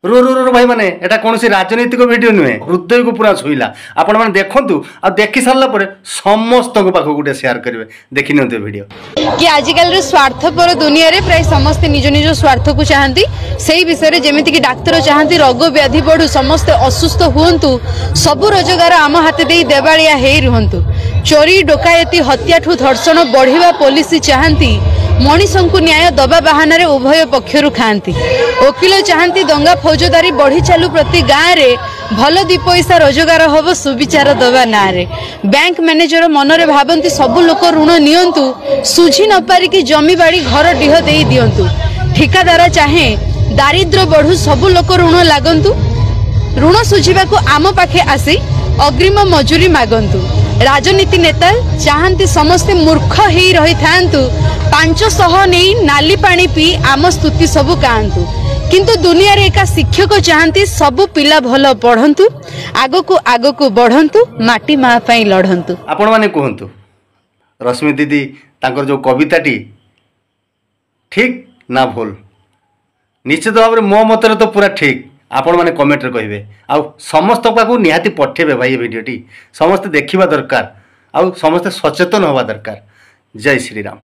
रो रो रो भाई मैंने एटा कौन सी राजनीतिक वीडियो नुहे हृदय को पूरा छुईला आपण मैंने देखंतु आ देखि सारला परे समस्त को पाखो गुटे शेयर करिवे देखि नते वीडियो कि आजिकल रे स्वार्थपर दुनिया रे प्राय समस्त निज निज स्वार्थ को चाहती सेही विषय रे जेमिति कि डाक्टर चाहती रोग व्याधि बढ़ू समस्त असुस्थ हुंतु सबु रोजगार आम हाथ दे देवालिया हेई रुहंतु चोरी डोकायती हत्याठू धर्षण बढ़िवा पुलिस चाहती मनीषों को न्याय दबा बहाना रे उभय पक्षरु खांती वकिल चाहती दंगा फौजदारी बढ़ी चालू प्रति गाँव रे भल दी पैसा रोजगार हम सुविचार दबा ना रे बैंक मैनेजर मन रे भावती सबु लोक ऋण नियंतु सुझी न पारिकी जमी बाड़ी घर डीह दे दियंतु ठिकादार चाहे दारिद्र बढ़ू सबु लोक ऋण लागंतु ऋण सुझीबा को आम पाखे आसी अग्रिम मजूरी मागंतु राजनीति नेता चाहती समस्ते मूर्ख ही रही थांतु 500 नहीं नाली पानी पी आम स्तुति सबु गांतु किंतु दुनिया रे एका शिक्षक चाहती सबु पिला भल पढ़ंतु आगो को बढ़ंतु माटी मा पई लढंतु। आपण माने कहंतु रश्मि दीदी तांकर जो कविताटी ठीक ना भूल निश्चित भाव में मो मत तो पूरा ठीक आपण माने कमेंट रे कहिबे आ समस्त पाखु निहाती पठेबे भाई ये वीडियोटी समस्त देखिबा दरकार आ समस्त सचेतन होबा दरकार। जय श्री राम।